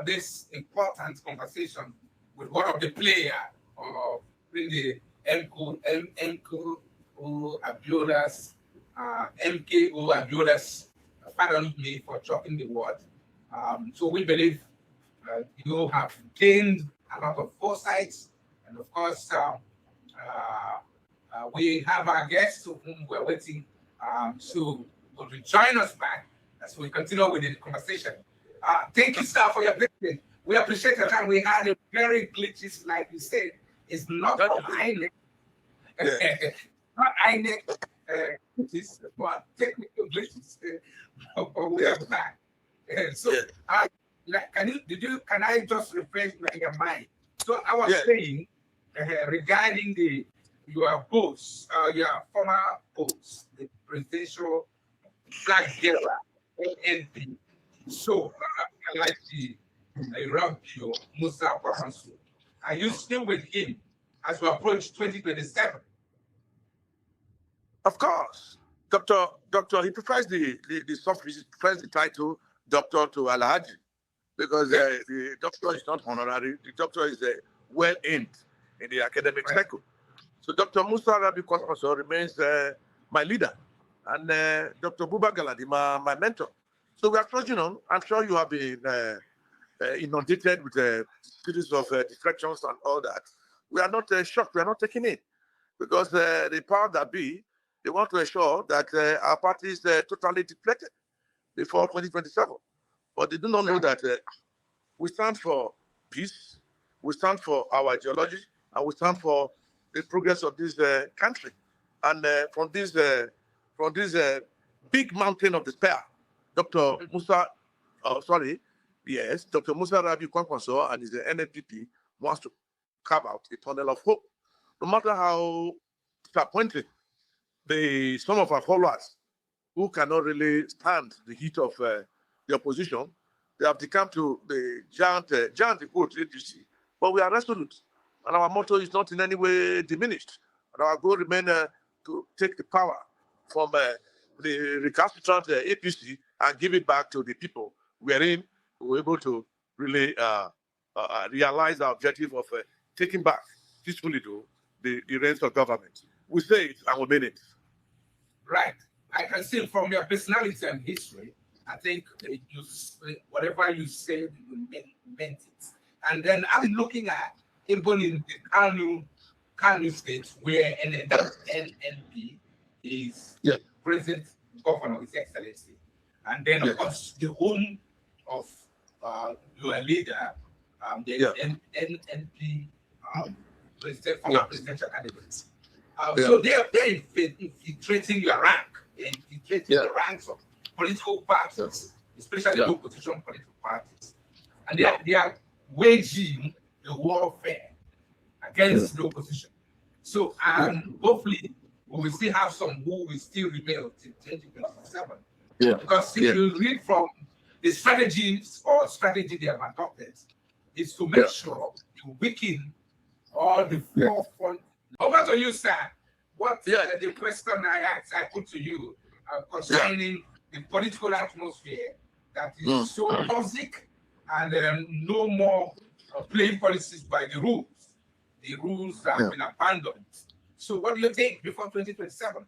this important conversation with one of the players of the MKO Abiolas, MKO Abiolas. Pardon me for chopping the word. So we believe you have gained a lot of foresight, and of course, we have our guests to whom we're waiting to join us back as we continue with the conversation. Thank you, sir, for your visit. We appreciate your time. We had a very glitches, like you said. It's not INEC, not INEC glitches, but technical glitches. But we are back. So, can I just refresh your mind? So I was saying regarding your post, your former post, the presidential flag bearer, ANP. So like the Rabiu Musa Okansu, are you still with him as we approach 2027?
Of course, Doctor. He prefers the soft. He prefers the title Doctor to Alhaji, because the doctor is not honorary. The doctor is well-earned in the academic circle. So Dr. Musa Rabiu Okansu remains my leader, and Dr. Abubakar Yesufu, my mentor. So we are trudging on. I'm sure you have been inundated with a series of distractions and all that. We are not shocked. We are not taking it, because the power that be, they want to ensure that our party is totally deflected before 2027. But they do not know that we stand for peace, we stand for our ideology, and we stand for the progress of this country. And from this big mountain of despair, Dr. Musa Rabiu Okansu and his NNPP wants to carve out a tunnel of hope. No matter how disappointing some of our followers who cannot really stand the heat of the opposition, they have become to the giant APC. But we are resolute, and our motto is not in any way diminished. And our goal remains to take the power from the recalcitrant APC and give it back to the people, wherein we're able to really realize our objective of taking back peacefully the reins of government. We say it and we mean it.
Right. I can see from your personality and history, I think whatever you said, you meant it. And then I'm looking at even in the Kano state, where NNP is present governor, His Excellency. And then, of course, the home of your leader, the NNP presidential candidates. So they're infiltrating your rank, infiltrating the ranks of political parties, especially opposition political parties. And they are waging a warfare against the opposition. So, and hopefully, we will still have some who will still rebel till 2027. Because if you read from the strategy they have adopted, is to make sure you weaken all the forefront. Over to you, sir. What the question I put to you concerning the political atmosphere that is so toxic, and no more playing policies by the rules. The rules have been abandoned. So what do you think before 2027?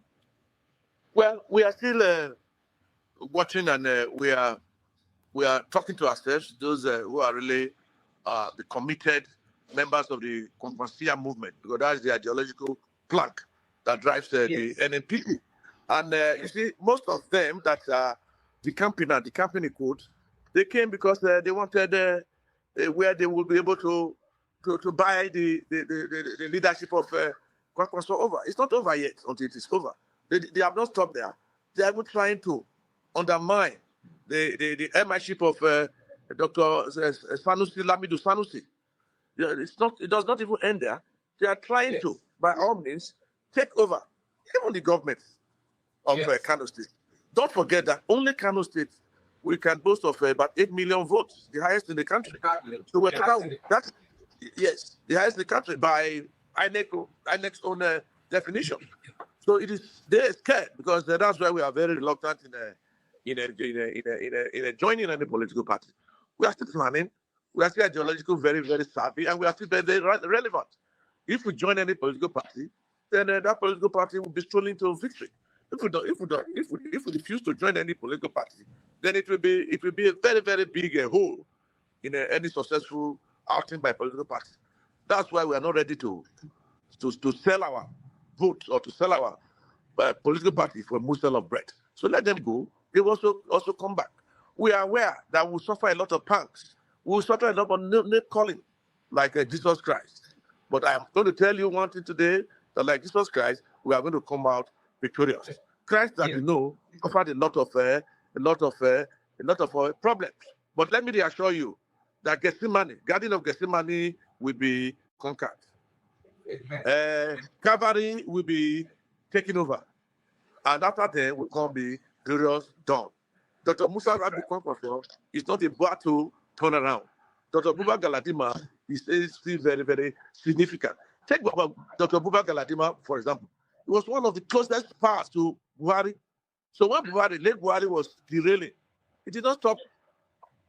Well, we are still watching, and we are talking to ourselves, those who are really the committed members of the Conferencia movement, because that's the ideological plank that drives the NNPP. And you see, most of them that are the company quote, they came because they wanted where they will be able to buy the leadership of Kwankwaso over. It's not over yet until it is over. They have not stopped there. They are even trying to undermine the emirship of Dr. Sanusi, Lamido Sanusi. It does not even end there. They are trying to, by all means, take over even the government of Kano State. Don't forget that only Kano State we can boast of about 8 million votes, the highest in the country. So we're talking about that. Yes, the highest in the country by INEC's own definition. So it is they're scared because that's why we are very reluctant in joining any political party. We are still planning. We are still ideological, very, very savvy, and we are still very, very relevant. If we join any political party, then that political party will be strolling to victory. If we refuse to join any political party, then it will be a very, very big hole in any successful outing by political party. That's why we are not ready to sell our votes or to sell our political party for a morsel of bread. So let them go. They will also come back. We are aware that we'll suffer a lot of pangs. We'll suffer a lot of name calling, like Jesus Christ. But I am going to tell you one thing today, that like Jesus Christ, we are going to come out victorious. Christ, that you know, suffered a lot of problems. But let me reassure you that Garden of Gethsemane will be conquered. Calvary will be taken over. And after that will come the glorious dawn. Dr. Musa Rabi Kwankwaso is not a battle turnaround. Dr. Abubakar Galadima is still very, very significant. Take Dr. Abubakar Galadima, for example. He was one of the closest powers to Buhari. So when late Buhari was derailing, he did not stop.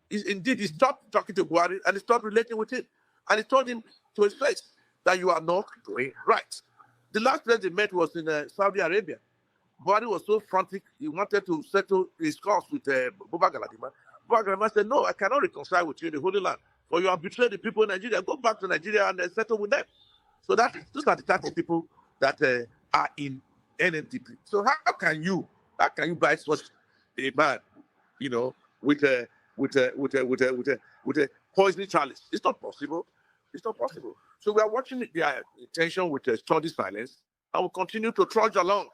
Indeed, he stopped talking to Buhari and he stopped relating with him. And he told him to his face that you are not doing right. The last place they met was in Saudi Arabia. Buhari was so frantic, he wanted to settle his cause with Abubakar Galadima. Abubakar Galadima said, no, I cannot reconcile with you in the Holy Land. For you have betrayed the people in Nigeria. Go back to Nigeria and settle with them. So those are the type of people that are in NNDP. So how can you buy such a man, with a poisoning chalice? It's not possible. It's not possible. So we are watching their intention with a study silence, and we'll continue to trudge along,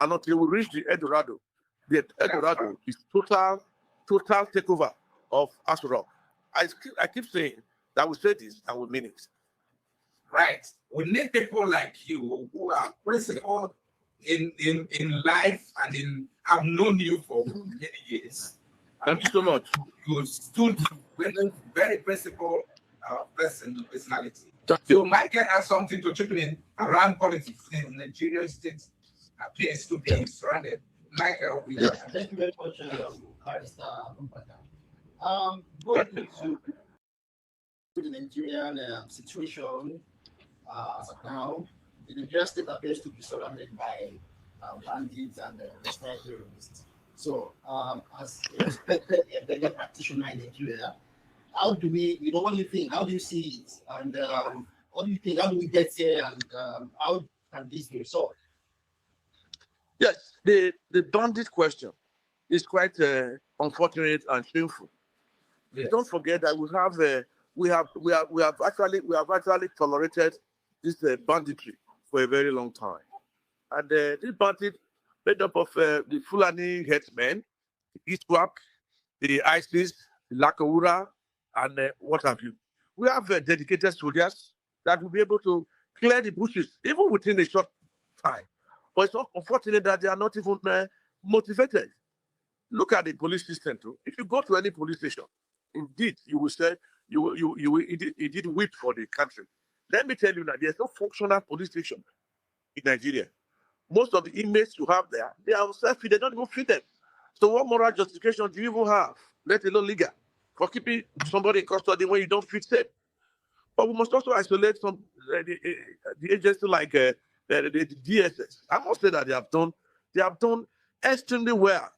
and until we reach the Eldorado. The Eldorado is total takeover of Aso Rock. I keep saying that we say this and we mean it.
Right. We need people like you who are principled in life and have known you for many years.
Thank you so much.
You stood with a very principled personality.
Thank
So
you.
Michael has something to chip in around politics in Nigerian state appears to be surrounded. Michael, we
Thank you very much, Barrister Abubakar. Going into the Nigerian situation as of now, the Nigerian state appears to be surrounded by bandits and Western terrorists. So, as a respected legal practitioner in Nigeria, how do we, what do you think? How do you see it? And what do you think? How do we get here? And how can this be resolved?
Yes, the bandit question is quite unfortunate and shameful.
Yes.
Don't forget that we have actually tolerated this banditry for a very long time, and this bandit made up of the Fulani headsmen, the ISWAP, the ISIS, the Lakawura, and what have you. We have dedicated soldiers that will be able to clear the bushes even within a short time. But it's unfortunate that they are not even motivated. Look at the police system too. If you go to any police station, indeed, you will say you will indeed weep for the country. Let me tell you that there's no functional police station in Nigeria. Most of the inmates you have there, they are self-feed, they don't even feed them. So what moral justification do you even have, let alone legal, for keeping somebody in custody when you don't feed them? But we must also isolate some the agency like the DSS. I must say that they have done extremely well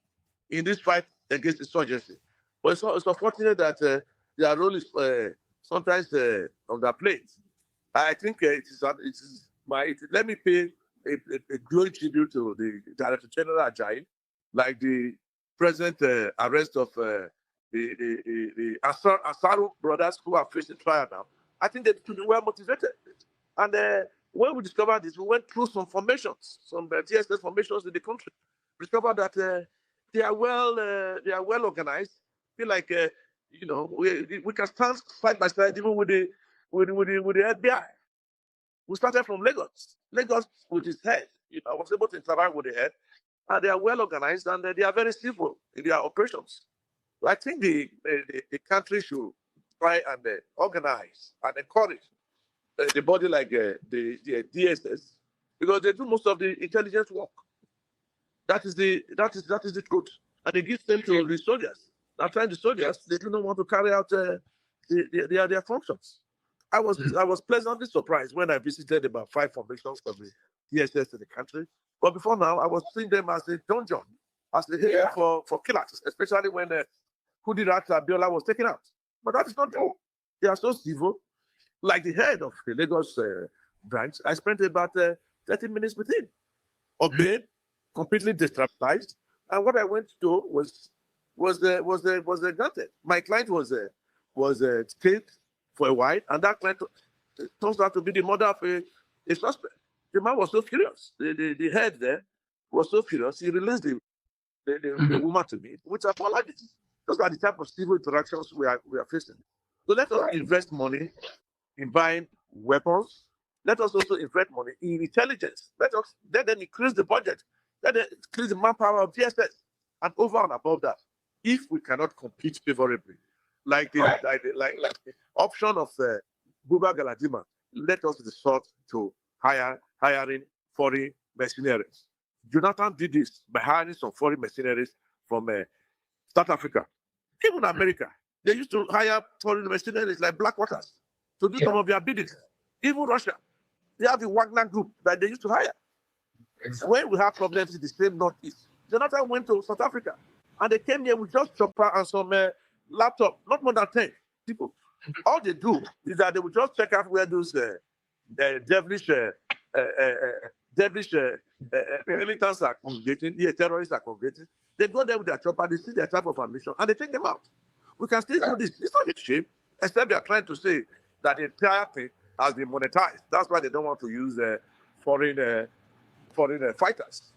in this fight against insurgency. But it's unfortunate that their role is sometimes on their plate. I think let me pay a glowing tribute to the Director General Ajayi, like the present arrest of the the Asaru brothers who are facing trial now, I think they should be well motivated. And when we discovered this, we went through some formations, some TSS formations in the country. We discovered that they are well organized. Feel like we can stand side by side even with the FBI. We started from Lagos with his head. I was able to interact with the head, and they are well organized and they are very civil in their operations. So I think the country should try and organize and encourage the body like the DSS, because they do most of the intelligence work. That is the truth, and it gives them to the soldiers. Now, trying the soldiers, they do not want to carry out their functions. I was pleasantly surprised when I visited about 5 formations of the DSS in the country. But before now, I was seeing them as a dungeon, as a haven for killers, especially when Kudirat Abiola was taken out. But that is not true. They are so civil. Like the head of the Lagos branch, I spent about 30 minutes with him. Obeyed, completely destabilized, and what I went to was granted. My client was stayed for a while, and that client turns out to be the mother of a suspect. The man was so furious. The head there was so furious. He released the woman to me, which I thought like this. Those are the type of civil interactions we are facing. So let us invest money in buying weapons. Let us also invest money in intelligence. Let them increase the budget. Let them increase the manpower of DSS. And over and above that, if we cannot compete favorably, like the option of Buba Galadima, let us resort to hiring foreign mercenaries. Jonathan did this by hiring some foreign mercenaries from South Africa. Even America, they used to hire foreign mercenaries like Blackwaters to do some of their biddings. Even Russia, they have the Wagner group that they used to hire. Exactly. When we have problems in the same Northeast, Jonathan went to South Africa and they came here with just chopper and some laptop, not more than 10 people. All they do is that they will just check out where those devilish militants are congregating, terrorists are congregating. They go there with their chopper, they see their type of ammunition, and they take them out. We can still do this. It's not a shame, except they are trying to say that the entire thing has been monetized. That's why they don't want to use foreign fighters.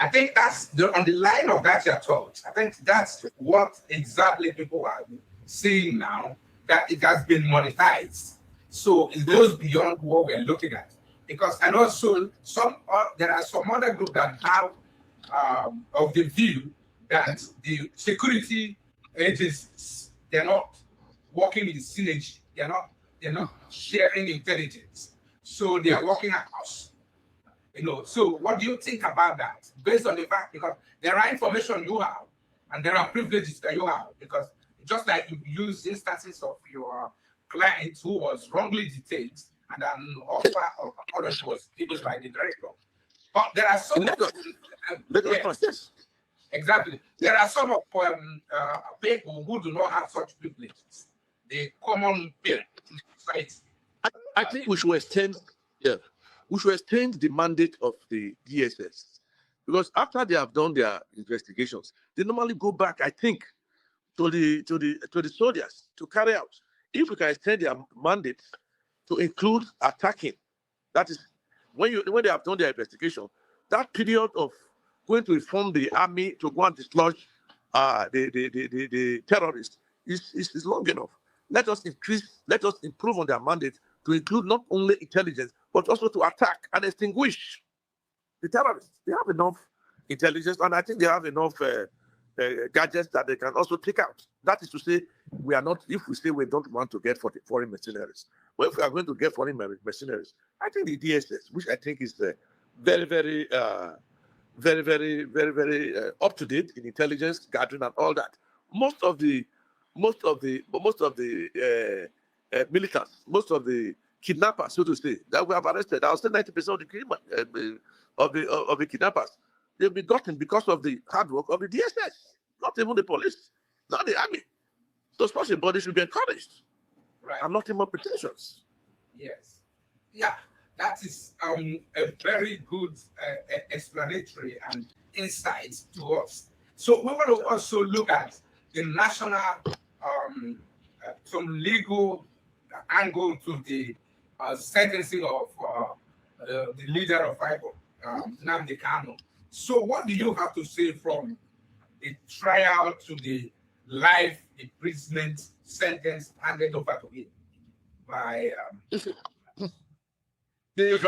I think that's on the line of that you're taught. I think that's what exactly people are seeing now, that it has been monetized. So it goes beyond what we're looking at. Because, and also there are some other groups that have of the view that the security agencies, they're not working in synergy. They're not sharing intelligence. So they are working across. So what do you think about that? Based on the fact, because there are information you have and there are privileges that you have, because just like you use instances of your client who was wrongly detained and an offer of others was given by the director. But there are some yes, exactly. There are some of people who do not have such privileges. The common people in society.
I think we should extend the mandate of the DSS, because after they have done their investigations, they normally go back, I think, to the soldiers to carry out. If we can extend their mandate to include attacking, that is, when they have done their investigation, that period of going to inform the army to go and dislodge the terrorists is long enough. Let us improve on their mandate to include not only intelligence, but also to attack and extinguish the terrorists. They have enough intelligence, and I think they have enough gadgets that they can also take out. That is to say, we are not, if we say we don't want to get foreign mercenaries, well, if we are going to get foreign mercenaries, I think the DSS, which I think is very, very up to date in intelligence gathering and all that. Most of the militants, most of the kidnappers, so to say, that we have arrested, I would say 90% of the kidnappers, they'll be gotten because of the hard work of the DSS, not even the police, not the army. So such a body should be encouraged, right? And not more pretensions.
Yes. Yeah, that is a very good explanatory and insight to us. So we want to also look at the national, some legal angle to the sentencing of the leader of IPOB, Nnamdi Kanu. So what do you have to say from the trial to the life imprisonment sentence handed over to him by
the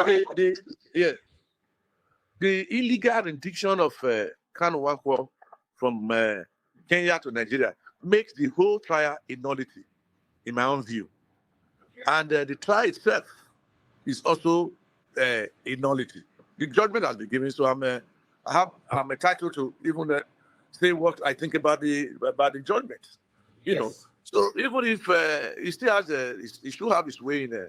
illegal interdiction of Kanu Wankwo from Kenya to Nigeria makes the whole trial a nullity, in my own view. And the trial itself is also a nullity. The judgment has been given, so I'm entitled to even say what I think about the judgment. You know, so even if he still has he should have his way in the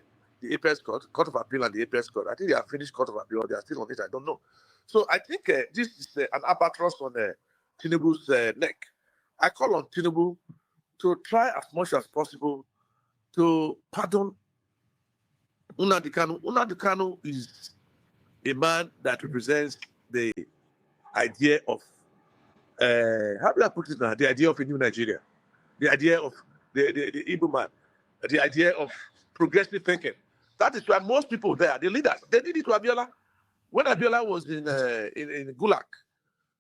Apex Court of Appeal and the Apex Court. I think they have finished Court of Appeal, or they are still on it. I don't know. So I think this is an albatross on Tinubu's neck. I call on Tinubu to try as much as possible to pardon Nnamdi Kanu. Nnamdi Kanu is a man that represents the idea of, how do I put it now? The idea of a new Nigeria, the idea of the Igbo man, the idea of progressive thinking. That is why most people there, the leaders, they did it to Abiola. When Abiola was in Gulag,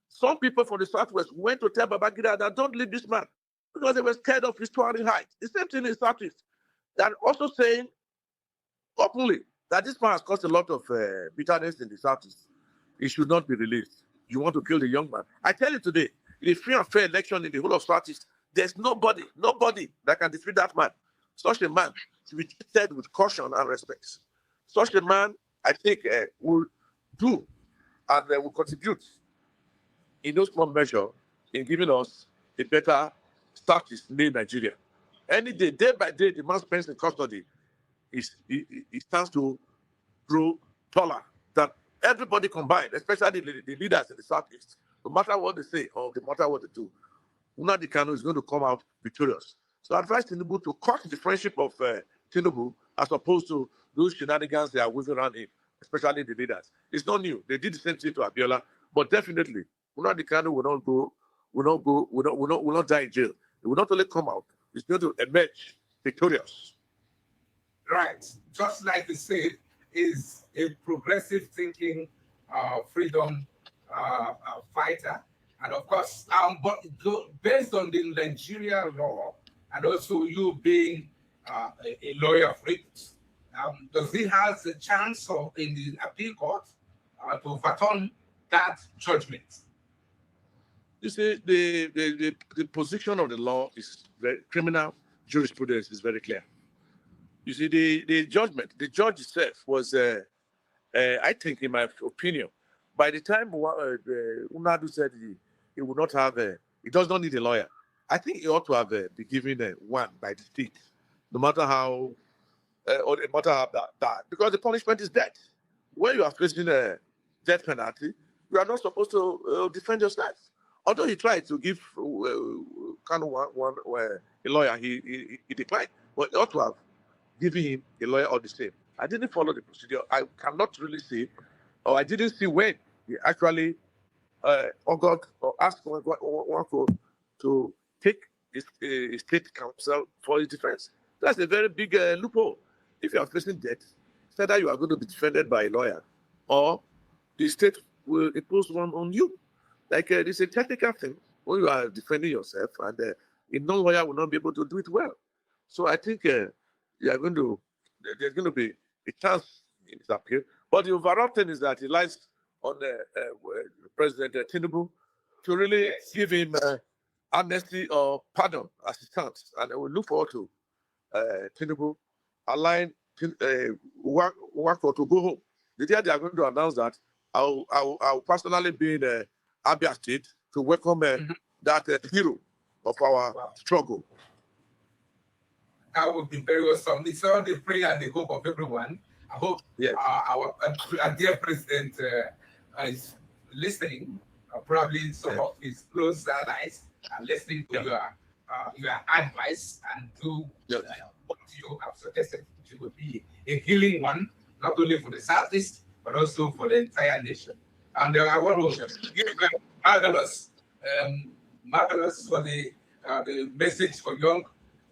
some people from the Southwest went to tell Babangida that don't leave this man because they were scared of his towering height. The same thing in the Southeast. They are also saying openly that this man has caused a lot of bitterness in the Southeast. He should not be released. You want to kill the young man. I tell you today, in a free and fair election in the whole of Southeast, there's nobody that can defeat that man. Such a man should be treated with caution and respect. Such a man, I think, will do and will contribute in no small measure in giving us a better Southeast in Nigeria. Any day, day by day, the man spends in custody, he stands to grow taller than everybody combined, especially the leaders in the Southeast. No matter what they say or no matter what they do, Nnamdi Kanu is going to come out victorious. So I advise Tinubu to cut the friendship of Tinubu as opposed to those shenanigans they are weaving around him, especially the leaders. It's not new. They did the same thing to Abiola, but definitely Nnamdi Kanu will not die in jail. He will not only come out, he's going to emerge victorious.
Right. Just like they said, is a progressive thinking freedom fighter. And of course, but based on the Nigerian law, and also you being a lawyer of it, does he have a chance in the appeal court to overturn that judgment?
You see, the position of the law is criminal jurisprudence is very clear. You see, the judgment, the judge itself was, I think, in my opinion, by the time Unadu said he would not have, he does not need a lawyer, I think he ought to have been given one by the state, no matter how, or no matter how that, because the punishment is death. When you are facing a death penalty, you are not supposed to defend yourself. Although he tried to give Kanu one a lawyer, he declined, but he ought to have given him a lawyer all the same. I didn't follow the procedure. I cannot really see, or I didn't see when he actually asked one to take his state counsel for his defense. That's a very big loophole. If you are facing death, it's either you are going to be defended by a lawyer or the state will impose one on you. Like it's a technical thing when you are defending yourself, and a non-lawyer will not be able to do it well. So I think there's going to be a chance in his appeal. But the overall thing is that it lies on President Tinubu to really give him amnesty or pardon as it stands. And I will look forward to Tinubu allowing Wako to go home. The day they are going to announce that, I'll personally be in Abia State to welcome that hero of our struggle.
That would be very awesome. It's all the prayer and the hope of everyone. I hope our dear president is listening, probably some of his close allies are listening to your advice and do what you have suggested, which will be a healing one, not only for the Southeast, but also for the entire nation. And I want to give them marvelous for the the message for young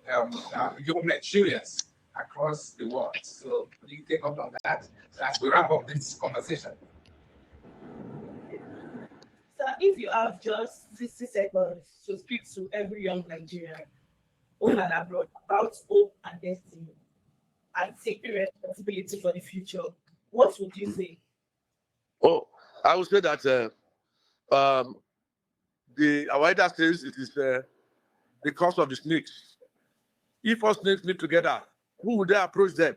Nigerians across the world. So what do you take up on that as we wrap up this conversation?
So if you have just 60 seconds to speak to every young Nigerian, home and abroad, about hope and destiny, and taking responsibility for the future, what would you say?
Oh, I would say that our elder says it is the cause of the snakes. If all snakes live together, who would they approach them?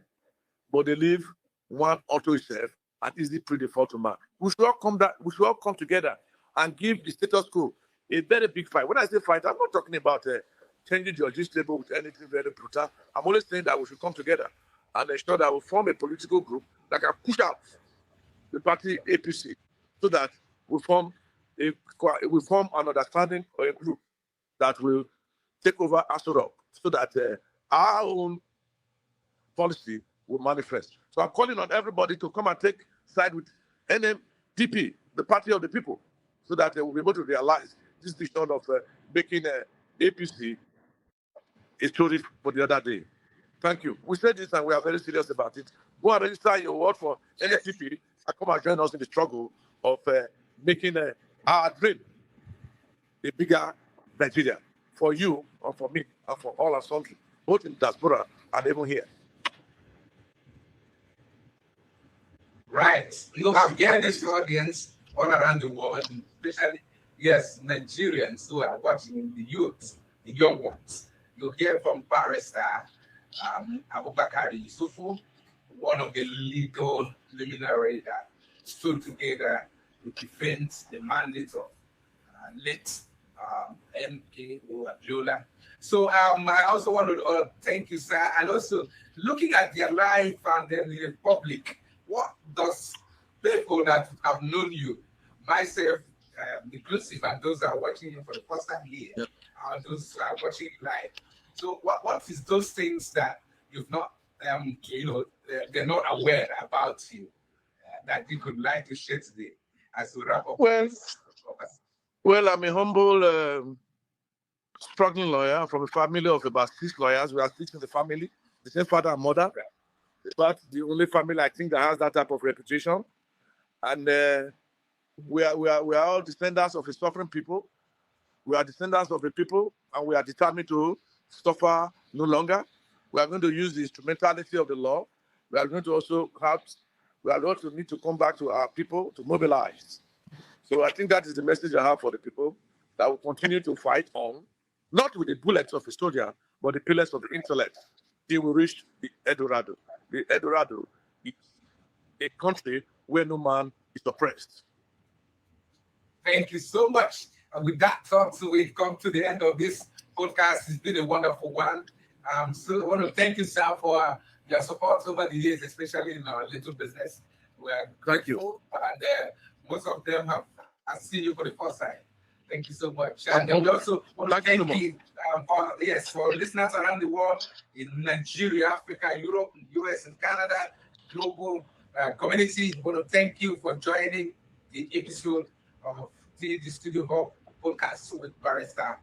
But they live one unto itself and easily pre the fall to man. We should all come together and give the status quo a very big fight. When I say fight, I'm not talking about changing the legislature with anything very brutal. I'm only saying that we should come together and ensure that we form a political group that can push out the party APC so that we form an understanding or a group that will take over Aso Rock so that our own policy will manifest. So I'm calling on everybody to come and take side with NMDP, the party of the people, so that they will be able to realize this vision of making APC a story for the other day. Thank you. We said this and we are very serious about it. Go and register your word for NMDP and come and join us in the struggle of making our dream a bigger Nigeria for you and for me and for all our country, both in diaspora and even here.
Right. You have this audience all around the world, especially, yes, Nigerians who are watching, the youth, the young ones. You hear from Barrister Abubakar Yesufu, one of the legal luminaries that stood together to defend the mandate of late MK Abiola. So I also want to thank you, sir, and also looking at their life and then the public. What does people that have known you, myself inclusive, and those that are watching you for the first time here, and those who are watching live? So what is those things that you've not, they're not aware about you that you could like to share today as we wrap up?
Well, I'm a humble, struggling lawyer from a family of about 6 lawyers. We are 6 in the family, the same father and mother. But the only family I think that has that type of reputation, and we are all descendants of a suffering people. We are descendants of a people, and we are determined to suffer no longer. We are going to use the instrumentality of the law. We are going to also need to come back to our people to mobilize. So I think that is the message I have for the people, that will continue to fight on, not with the bullets of a soldier, but the pillars of the intellect. Till we reach the Eldorado. The Eldorado is a country where no man is oppressed.
Thank you so much. And with that thought, so we've come to the end of this podcast. It's been a wonderful one. So I want to thank you, sir, for your support over the years, especially in our little business.
Thank you.
And most of them have seen you for the first time. Thank you so much. And we also want to thank you for listeners around the world, in Nigeria, Africa, Europe, US, and Canada, global community. I want to thank you for joining the episode of the Studio Hub podcast with Barrister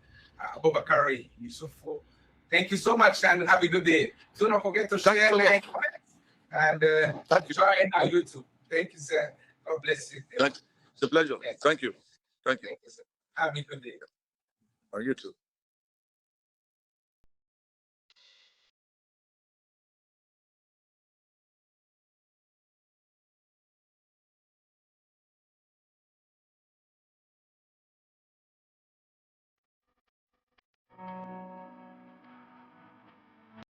Abubakar Yesufu. Thank you so much and have a good day. Do not forget to share, like, comment, and join our YouTube. Thank you, sir. God bless you.
It's a pleasure. Yes. Thank you. Thank you.
Thank you, sir. Have a good day.
On you too.